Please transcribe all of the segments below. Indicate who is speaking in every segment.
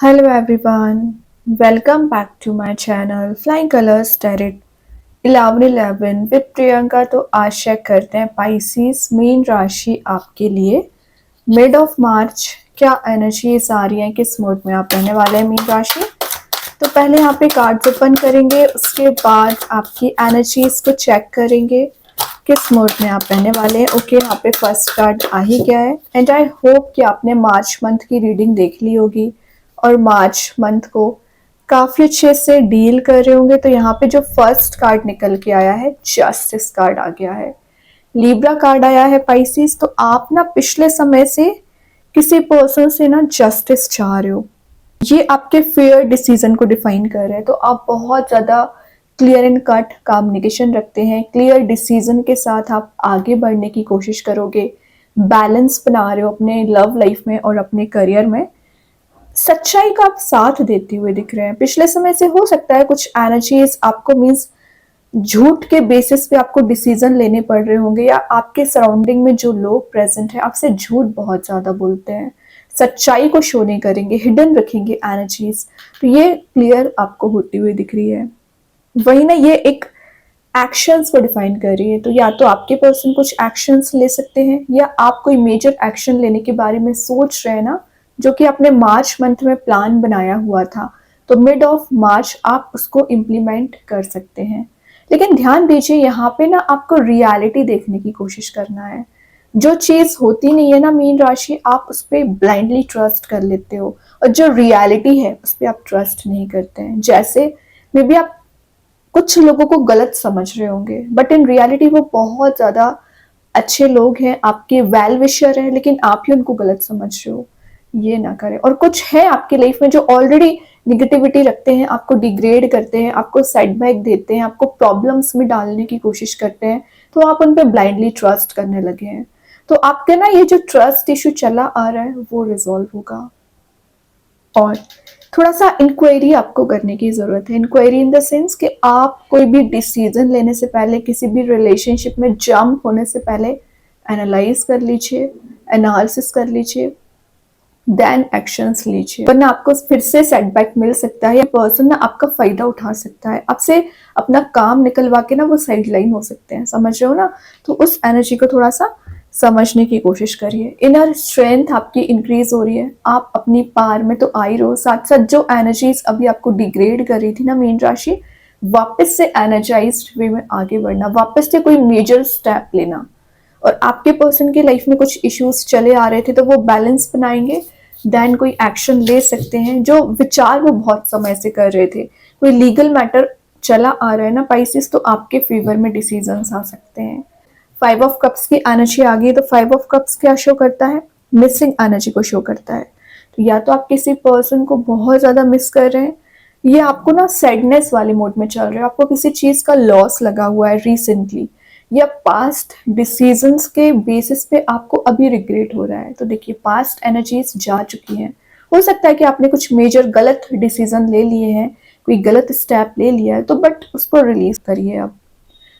Speaker 1: Hello everyone, welcome back to my channel Flying Colors Tarot 1111 with Priyanka. तो आज check करते हैं पाइसिस मेन राशि आपके लिए मिड ऑफ मार्च क्या एनर्जीज आ रही हैं, किस मोड में आप रहने वाले हैं मेन राशि। तो पहले यहाँ पे कार्ड्स ओपन करेंगे, उसके बाद आपकी एनर्जीज को चेक करेंगे किस मोड में आप रहने वाले हैं। ओके, यहाँ पे फर्स्ट कार्ड आ ही गया है एंड आई होप कि आपने मार्च मंथ की रीडिंग देख ली होगी और मार्च मंथ को काफी अच्छे से डील कर रहे होंगे। तो यहाँ पे जो फर्स्ट कार्ड निकल के आया है, जस्टिस कार्ड आ गया है, लिब्रा कार्ड आया है पाइसिस। तो आप ना पिछले समय से किसी पर्सन से ना जस्टिस चाह रहे हो, ये आपके फेयर डिसीजन को डिफाइन कर रहे हैं। तो आप बहुत ज्यादा क्लियर एंड कट कम्युनिकेशन रखते हैं, क्लियर डिसीजन के साथ आप आगे बढ़ने की कोशिश करोगे, बैलेंस बना रहे हो अपने लव लाइफ में और अपने करियर में। सच्चाई का आप साथ देते हुए दिख रहे हैं। पिछले समय से हो सकता है कुछ एनर्जीज आपको मीन्स झूठ के बेसिस पे आपको डिसीजन लेने पड़ रहे होंगे, या आपके सराउंडिंग में जो लोग प्रेजेंट हैं आपसे झूठ बहुत ज्यादा बोलते हैं, सच्चाई को शो नहीं करेंगे, हिडन रखेंगे एनर्जीज। तो ये क्लियर आपको होती हुई दिख रही है। वही ना, ये एक एक्शंस को डिफाइन कर रही है। तो या तो आपके पर्सन कुछ एक्शंस ले सकते हैं, या आप कोई मेजर एक्शन लेने के बारे में सोच रहे हैं ना, जो कि आपने मार्च मंथ में प्लान बनाया हुआ था। तो मिड ऑफ मार्च आप उसको इम्प्लीमेंट कर सकते हैं। लेकिन ध्यान दीजिए, यहाँ पे ना आपको रियलिटी देखने की कोशिश करना है। जो चीज होती नहीं है ना मीन राशि, आप उस पर ब्लाइंडली ट्रस्ट कर लेते हो, और जो रियलिटी है उस पर आप ट्रस्ट नहीं करते हैं। जैसे मे बी आप कुछ लोगों को गलत समझ रहे होंगे, बट इन रियलिटी वो बहुत ज्यादा अच्छे लोग हैं, आपके वेल विशर हैं, लेकिन आप ही उनको गलत समझ रहे हो। ये ना करें। और कुछ है आपकी लाइफ में जो ऑलरेडी निगेटिविटी रखते हैं, आपको डिग्रेड करते हैं, आपको सेटबैक देते हैं, आपको प्रॉब्लम्स में डालने की कोशिश करते हैं, तो आप उन पर ब्लाइंडली ट्रस्ट करने लगे हैं। तो आपके ना ये जो ट्रस्ट इशू चला आ रहा है वो रिजॉल्व होगा। और थोड़ा सा इंक्वायरी आपको करने की जरूरत है। इंक्वायरी इन द सेंस कि आप कोई भी डिसीजन लेने से पहले, किसी भी रिलेशनशिप में जंप होने से पहले एनालाइज कर लीजिए, एनालिसिस कर लीजिए, देन एक्शंस लीजिए, वरना आपको फिर से सेटबैक मिल सकता है, या पर्सन ना आपका फायदा उठा सकता है, आपसे अपना काम निकलवा के ना वो साइडलाइन हो सकते हैं। समझ रहे हो ना। तो उस एनर्जी को थोड़ा सा समझने की कोशिश करिए। इनर स्ट्रेंथ आपकी इंक्रीज हो रही है, आप अपनी पार में तो आ ही रहो। साथ साथ जो एनर्जीज अभी आपको डिग्रेड कर रही थी ना मीन राशि, वापस से एनर्जाइज्ड वे में आगे बढ़ना, वापस से कोई मेजर स्टेप लेना। और आपके पर्सन की लाइफ में कुछ इश्यूज चले आ रहे थे, तो वो बैलेंस बनाएंगे, देन कोई एक्शन ले सकते हैं। जो विचार वो बहुत समय से कर रहे थे, कोई लीगल मैटर चला आ रहा है ना पाइसिस, तो आपके फेवर में डिसीजंस आ सकते हैं। 5 ऑफ कप्स की एनर्जी आ गई। तो 5 ऑफ कप्स क्या शो करता है? मिसिंग एनर्जी को शो करता है। तो या तो आप किसी पर्सन को बहुत ज्यादा मिस कर रहे हैं, ये आपको ना सैडनेस वाले मोड में चल रहे हो, आपको किसी चीज का लॉस लगा हुआ है रिसेंटली, या पास्ट डिसीजंस के बेसिस पे आपको अभी रिग्रेट हो रहा है। तो देखिए, पास्ट एनर्जीज जा चुकी हैं। हो सकता है कि आपने कुछ मेजर गलत डिसीजन ले लिए हैं, कोई गलत स्टेप ले लिया है, तो बट उसको रिलीज करिए। अब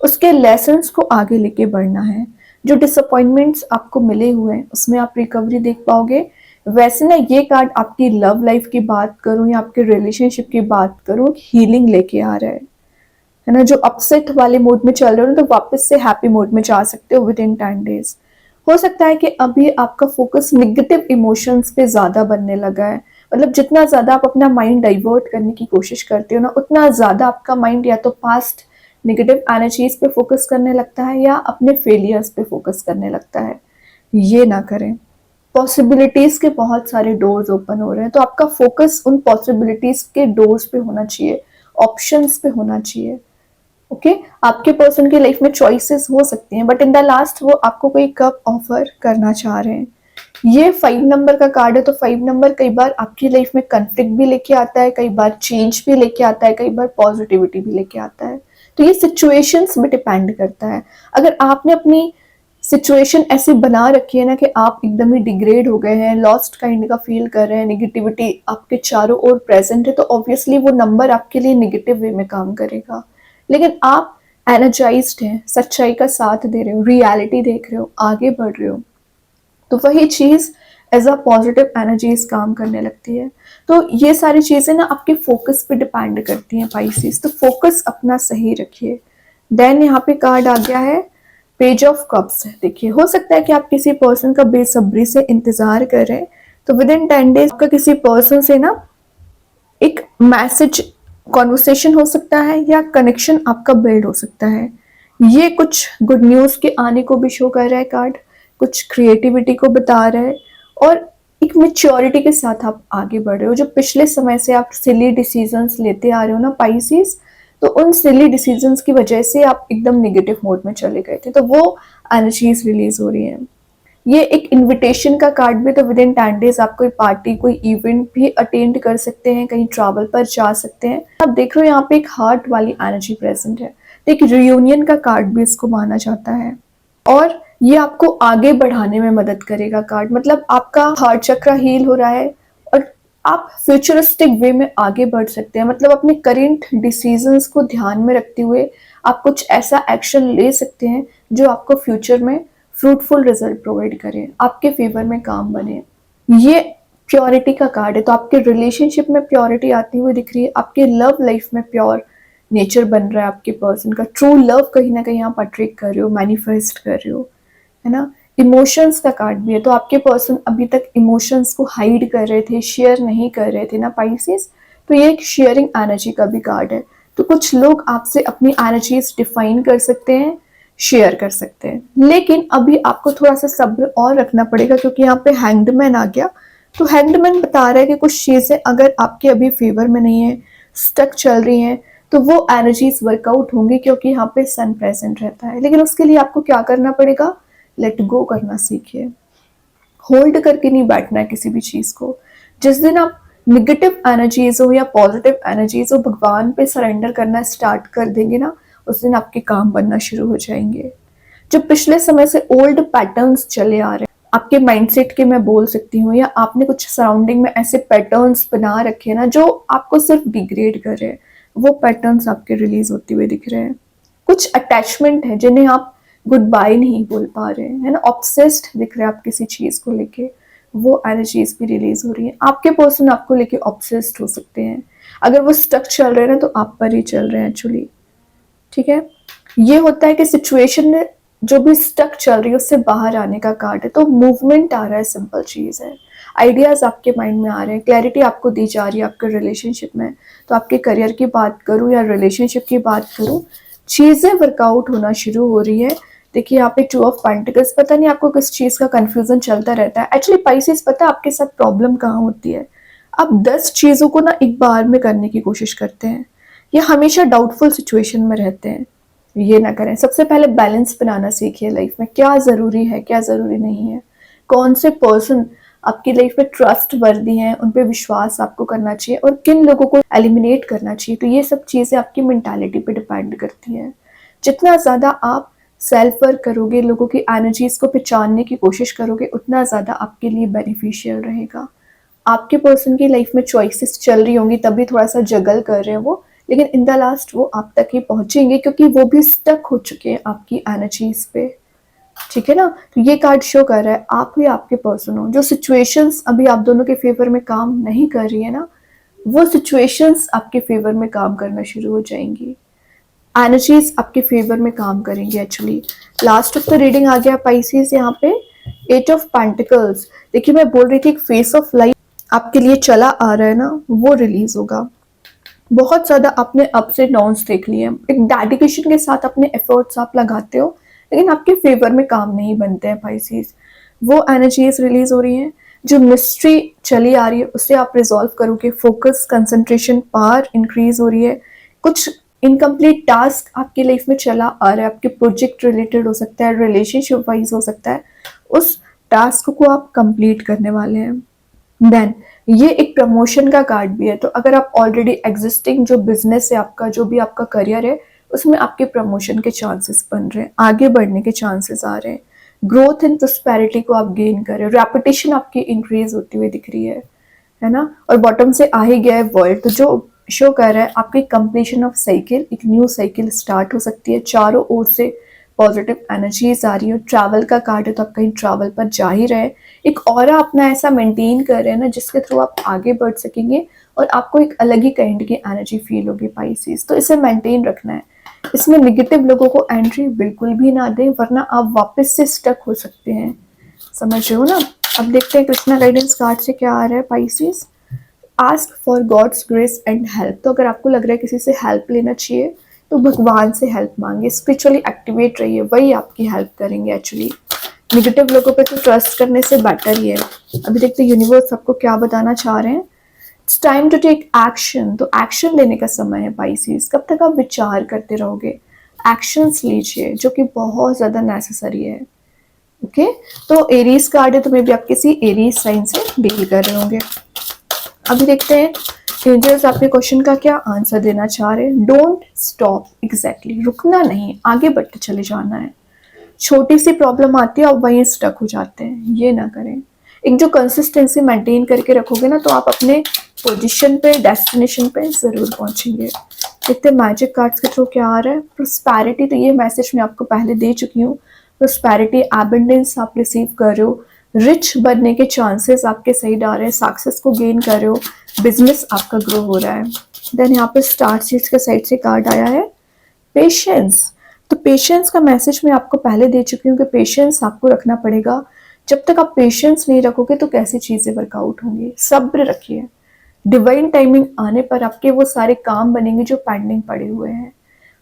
Speaker 1: उसके लेसन्स को आगे लेके बढ़ना है। जो डिसअपॉइंटमेंट्स आपको मिले हुए हैं उसमें आप रिकवरी देख पाओगे। वैसे ना ये कार्ड आपकी लव लाइफ की बात करूं या आपके रिलेशनशिप की बात करूं, हीलिंग लेके आ रहा है ना। जो अपसेट वाले मोड में चल रहे हो ना, तो वापस से हैप्पी मोड में जा सकते हो विद इन 10 डेज। हो सकता है कि अभी आपका फोकस निगेटिव इमोशंस पे ज्यादा बनने लगा है। मतलब जितना ज्यादा आप अपना माइंड डाइवर्ट करने की कोशिश करते हो ना, उतना ज्यादा आपका माइंड या तो पास्ट नेगेटिव एनर्जीज पे फोकस करने लगता है, या अपने फेलियर्स पे फोकस करने लगता है। ये ना करें। पॉसिबिलिटीज के बहुत सारे डोर्स ओपन हो रहे हैं, तो आपका फोकस उन पॉसिबिलिटीज के डोर्स पे होना चाहिए, ऑप्शंस पे होना चाहिए। ओके, आपके पर्सन की लाइफ में चॉइसेस हो सकती हैं, बट इन द लास्ट वो आपको कोई कप ऑफर करना चाह रहे हैं। ये 5 नंबर का कार्ड है। तो 5 नंबर कई बार आपकी लाइफ में कंफ्लिक्ट भी लेके आता है, कई बार चेंज भी लेके आता है, कई बार पॉजिटिविटी भी लेके आता है। तो ये सिचुएशंस में डिपेंड करता है। अगर आपने अपनी सिचुएशन ऐसी बना रखी है ना कि आप एकदम ही डिग्रेड हो गए हैं, लॉस्ट काइंड का फील कर रहे हैं, नेगेटिविटी आपके चारों ओर प्रेजेंट है, तो ऑब्वियसली वो नंबर आपके लिए नेगेटिव वे में काम करेगा। लेकिन आप एनर्जाइज्ड हैं, सच्चाई का साथ दे रहे हो, रियलिटी देख रहे हो, आगे बढ़ रहे हो, तो वही चीज एज अ पॉजिटिव एनर्जीज काम करने लगती है। तो ये सारी चीज़ें ना आपके फोकस पे डिपेंड करती हैं पाइसेस, तो फोकस अपना सही रखिए। देन यहाँ पे कार्ड आ गया है पेज ऑफ कप्स। देखिए, हो सकता है कि आप किसी पर्सन का बेसब्री से इंतजार कर रहे हैं, तो विद इन 10 डेज आपका किसी पर्सन से ना एक मैसेज कॉन्वर्सेशन हो सकता है या कनेक्शन आपका बिल्ड हो सकता है। ये कुछ गुड न्यूज़ के आने को भी शो कर रहा है कार्ड, कुछ क्रिएटिविटी को बता रहा है, और एक मेच्योरिटी के साथ आप आगे बढ़ रहे हो। जो पिछले समय से आप सिली डिसीजंस लेते आ रहे हो ना पाइसेस, तो उन सिली डिसीजंस की वजह से आप एकदम नेगेटिव मोड में चले गए थे, तो वो एनर्जीज रिलीज हो रही हैं। ये एक इनविटेशन का कार्ड भी, तो विद इन 10 डेज आप कोई पार्टी, कोई इवेंट भी अटेंड कर सकते हैं, कहीं ट्रैवल पर जा सकते हैं। आप देख रहे हो यहाँ पे एक हार्ट वाली एनर्जी प्रेजेंट है, तो एक रियूनियन का कार्ड भी इसको माना जाता है, और ये आपको आगे बढ़ाने में मदद करेगा कार्ड। मतलब आपका हार्ट चक्र हील हो रहा है और आप फ्यूचरिस्टिक वे में आगे बढ़ सकते हैं। मतलब अपने करेंट डिसीजंस को ध्यान में रखते हुए आप कुछ ऐसा एक्शन ले सकते हैं जो आपको फ्यूचर में फ्रूटफुल रिजल्ट प्रोवाइड करे, आपके फेवर में काम बने। ये प्योरिटी का कार्ड है, तो आपके रिलेशनशिप में प्योरिटी आती हुई दिख रही है, आपके लव लाइफ में प्योर नेचर बन रहा है आपके पर्सन का। ट्रू लव कहीं ना कहीं आप अट्रैक्ट कर रहे हो, मैनिफेस्ट कर रहे हो, है ना। इमोशंस का कार्ड भी है, तो आपके पर्सन अभी तक इमोशंस को हाइड कर रहे थे, शेयर नहीं कर रहे थे ना पाइसेस, तो ये एक शेयरिंग एनर्जी का भी कार्ड है। तो कुछ लोग आपसे अपनी एनर्जीज डिफाइन कर सकते हैं, शेयर कर सकते हैं, लेकिन अभी आपको थोड़ा सा सब्र और रखना पड़ेगा, क्योंकि यहाँ पे हैंग्डमैन आ गया। तो हैंग्डमैन बता रहा है कि कुछ चीज़ें अगर आपके अभी फेवर में नहीं है, स्टक चल रही हैं, तो वो एनर्जीज वर्कआउट होंगी, क्योंकि यहाँ पे सन प्रेजेंट रहता है। लेकिन उसके लिए आपको क्या करना पड़ेगा, लेट गो करना सीखिए। होल्ड करके नहीं बैठना है किसी भी चीज़ को। जिस दिन आप निगेटिव एनर्जीज हो या पॉजिटिव एनर्जीज हो, भगवान पे सरेंडर करना स्टार्ट कर देंगे ना, उस दिन आपके काम बनना शुरू हो जाएंगे। जो पिछले समय से ओल्ड पैटर्न्स चले आ रहे हैं आपके माइंडसेट के, मैं बोल सकती हूँ, या आपने कुछ सराउंडिंग में ऐसे पैटर्न्स बना रखे हैं ना जो आपको सिर्फ डिग्रेड कर रहे हैं, वो पैटर्न्स आपके रिलीज होते हुए दिख रहे हैं। कुछ अटैचमेंट है जिन्हें आप गुड बाय नहीं बोल पा रहे हैं, है ना, ऑब्सेस्ड दिख रहे हैं आप किसी चीज को लेके, वो एनर्जीज भी रिलीज हो रही है। आपके पर्सन आपको लेके ऑब्सेस्ड हो सकते हैं, अगर वो स्टक चल रहे हैं ना तो आप पर ही चल रहे हैं एक्चुअली। ठीक है, ये होता है कि सिचुएशन में जो भी स्टक चल रही है उससे बाहर आने का कार्ड है, तो मूवमेंट आ रहा है, सिंपल चीज है। आइडियाज आपके माइंड में आ रहे हैं, क्लैरिटी आपको दी जा रही है आपके रिलेशनशिप में। तो आपके करियर की बात करूँ या रिलेशनशिप की बात करूँ, चीजें वर्कआउट होना शुरू हो रही है। देखिए यहाँ पे 2 ऑफ पेंटिकल्स, पता नहीं आपको किस चीज का कंफ्यूजन चलता रहता है। एक्चुअली पाइसेस, पता है आपके साथ प्रॉब्लम कहाँ होती है, आप 10 चीजों को ना एक बार में करने की कोशिश करते हैं, या हमेशा डाउटफुल सिचुएशन में रहते हैं। ये ना करें। सबसे पहले बैलेंस बनाना सीखिए लाइफ में, क्या ज़रूरी है, क्या ज़रूरी नहीं है, कौन से पर्सन आपकी लाइफ में ट्रस्ट वर्दी हैं, उन पे विश्वास आपको करना चाहिए, और किन लोगों को एलिमिनेट करना चाहिए। तो ये सब चीज़ें आपकी मेंटालिटी पे डिपेंड करती हैं। जितना ज़्यादा आप सेल्फ वर्क करोगे, लोगों की एनर्जीज को पहचानने की कोशिश करोगे, उतना ज़्यादा आपके लिए बेनिफिशियल रहेगा। आपके पर्सन की लाइफ में चॉइसेस चल रही होंगी, तभी थोड़ा सा जगल कर रहे हैं वो, लेकिन इन द लास्ट वो आप तक ही पहुंचेंगे, क्योंकि वो भी स्टक हो चुके हैं आपकी एनर्जीज पे। ठीक है ना। तो ये कार्ड शो कर रहा है आप ही आपके पर्सन हो। जो सिचुएशंस अभी आप दोनों के फेवर में काम नहीं कर रही है ना, वो सिचुएशंस आपके फेवर में काम करना शुरू हो जाएंगी, एनर्जीज आपके फेवर में काम करेंगे actually. Last of the reading आ गया पाइसेस यहाँ पे, 8 ऑफ पेंटिकल्स। देखिए मैं बोल रही थी एक फेस ऑफ लाइफ आपके लिए चला आ रहा है ना, वो रिलीज होगा। बहुत ज़्यादा आपने अप्स एंड डाउन्स देख लिए हैं, एक डेडिकेशन के साथ अपने एफर्ट्स आप लगाते हो, लेकिन आपके फेवर में काम नहीं बनते हैं पाइसेस। वो एनर्जीज रिलीज हो रही हैं। जो मिस्ट्री चली आ रही है उससे आप रिजॉल्व करोगे, फोकस, कंसंट्रेशन, पावर इंक्रीज हो रही है। कुछ इनकम्प्लीट टास्क आपकी लाइफ में चला आ रहा है, आपके प्रोजेक्ट रिलेटेड हो सकता है, रिलेशनशिप वाइज हो सकता है, उस टास्क को आप कंप्लीट करने वाले हैं। देन ये एक प्रमोशन का कार्ड भी है, तो अगर आप ऑलरेडी एग्जिस्टिंग जो बिजनेस है आपका, जो भी आपका करियर है, उसमें आपके प्रमोशन के चांसेस बन रहे हैं, आगे बढ़ने के चांसेस आ रहे हैं, ग्रोथ एंड प्रोस्पेरिटी को आप गेन कर रहे हो, रेपुटेशन आपकी इंक्रीज होती हुई दिख रही है ना। और बॉटम से आ ही गया है वर्ल्ड, तो जो शो कर रहा है आपकी कंप्लीशन ऑफ साइकिल, एक न्यू साइकिल स्टार्ट हो सकती है। चारों ओर से पॉजिटिव एनर्जीज आ रही हो। ट्रैवल का कार्ड है तो आप कहीं ट्रैवल पर जा ही रहे, एक ऑरा अपना ऐसा मेंटेन कर रहे हैं ना जिसके थ्रू आप आगे बढ़ सकेंगे और आपको एक अलग ही काइंड की एनर्जी फील होगी पाइसेस। तो इसे मेंटेन रखना है। इसमें निगेटिव लोगों को एंट्री बिल्कुल भी ना दें, वरना आप वापस से स्टक हो सकते हैं। समझ रहे हो ना। अब देखते हैं कृष्णा गाइडेंस कार्ड से क्या आ रहा है pieces. Ask for God's grace and help. तो अगर आपको लग रहा है किसी से हेल्प लेना चाहिए तो भगवान से हेल्प मांगे, स्पिरिचुअली एक्टिवेट रहिए, वही आपकी हेल्प करेंगे एक्चुअली। निगेटिव लोगों पे तो ट्रस्ट करने से बेटर ही है। अभी देखते हैं यूनिवर्स आपको क्या बताना चाह रहे हैं। It's time to take action. तो एक्शन लेने का समय है पाइसेस। कब तक आप विचार करते रहोगे? एक्शंस लीजिए जो कि बहुत ज़्यादा नेसेसरी है। ओके तो एरीज कार्ड है तो मे भी आप किसी एरीज साइन से डील कर रहे होंगे। अभी देखते हैं एंजल्स आपके क्वेश्चन का क्या आंसर देना चाह रहे हैं। डोंट स्टॉप, एग्जैक्टली रुकना नहीं, आगे बढ़ते चले जाना है। छोटी सी प्रॉब्लम आती है और वहीं स्टक हो जाते हैं, ये ना करें। एक जो कंसिस्टेंसी मेंटेन करके रखोगे ना तो आप अपने पोजीशन पे, डेस्टिनेशन पे जरूर पहुंचेंगे। देखते हैं मैजिक कार्ड्स के थ्रू क्या आ रहा है। प्रोस्पैरिटी, तो ये मैसेज मैं आपको पहले दे चुकी हूँ। प्रोस्पैरिटी, एबंडेंस आप रिसीव कर रहे हो, रिच बनने के चांसेस आपके सही आ रहे हैं, सक्सेस को गेन कर रहे हो, बिजनेस आपका ग्रो हो रहा है। देन यहाँ पे स्टार सीड्स के साइड से कार्ड आया है पेशेंस। तो पेशेंस का मैसेज मैं आपको पहले दे चुकी हूँ कि पेशेंस आपको रखना पड़ेगा। जब तक आप पेशेंस नहीं रखोगे तो कैसी चीजें वर्कआउट होंगी। सब्र रखिए, डिवाइन टाइमिंग आने पर आपके वो सारे काम बनेंगे जो पेंडिंग पड़े हुए हैं।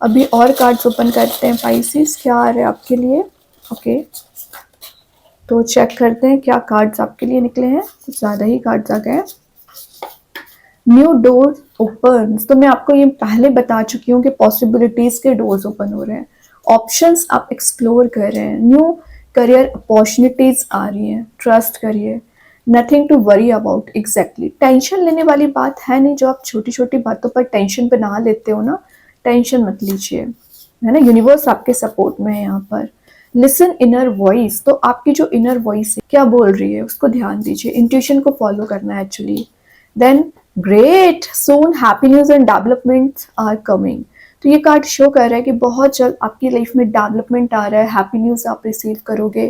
Speaker 1: अभी और कार्ड्स ओपन करते हैं पाइसेस, क्या आ रहा है आपके लिए। ओके तो चेक करते हैं क्या कार्ड्स आपके लिए निकले हैं। कुछ ज्यादा ही कार्ड्स आ गए हैं। न्यू डोर ओपन, तो मैं आपको ये पहले बता चुकी हूँ कि पॉसिबिलिटीज के डोर्स ओपन हो रहे हैं, ऑप्शंस आप एक्सप्लोर कर रहे हैं, न्यू करियर अपॉर्चुनिटीज आ रही हैं। ट्रस्ट करिए, nothing to worry about. Exactly tension लेने वाली बात है नहीं। जो आप छोटी छोटी बातों पर टेंशन बना लेते हो ना, टेंशन मत लीजिए, है ना। यूनिवर्स आपके सपोर्ट में है यहाँ पर। लिसन इनर वॉइस, तो आपकी जो इनर वॉइस है क्या बोल रही है उसको ध्यान दीजिए, इंट्यूशन को फॉलो करना है actually. Then great, soon happy news and development are coming. तो ये कार्ड शो कर रहा है कि बहुत जल्द आपकी लाइफ में डेवलपमेंट आ रहा है, हैप्पी न्यूज आप रिसीव करोगे,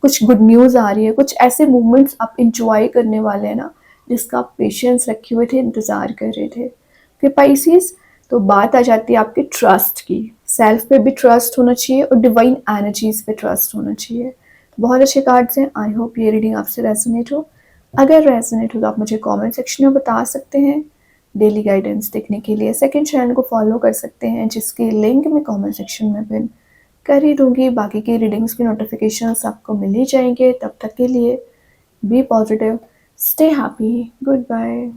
Speaker 1: कुछ गुड न्यूज आ रही है, कुछ ऐसे मूवमेंट्स आप इंजॉय करने वाले हैं ना जिसका आप पेशेंस रखे हुए थे, इंतजार कर रहे थे। फिर पाइसेस, तो बात आ जाती है आपके ट्रस्ट की। सेल्फ पे भी ट्रस्ट होना चाहिए और डिवाइन एनर्जीज पे ट्रस्ट होना चाहिए। बहुत अच्छे कार्ड्स हैं। आई होप ये रीडिंग आपसे रेजोनेट हो। अगर रेजोनेट हो तो आप मुझे कमेंट सेक्शन में बता सकते हैं। डेली गाइडेंस देखने के लिए सेकंड चैनल को फॉलो कर सकते हैं जिसकी लिंक मैं कमेंट सेक्शन में पिन कर ही दूंगी। बाकी की रीडिंग्स की नोटिफिकेशंस आपको मिल ही जाएंगे। तब तक के लिए be positive, stay happy, good bye.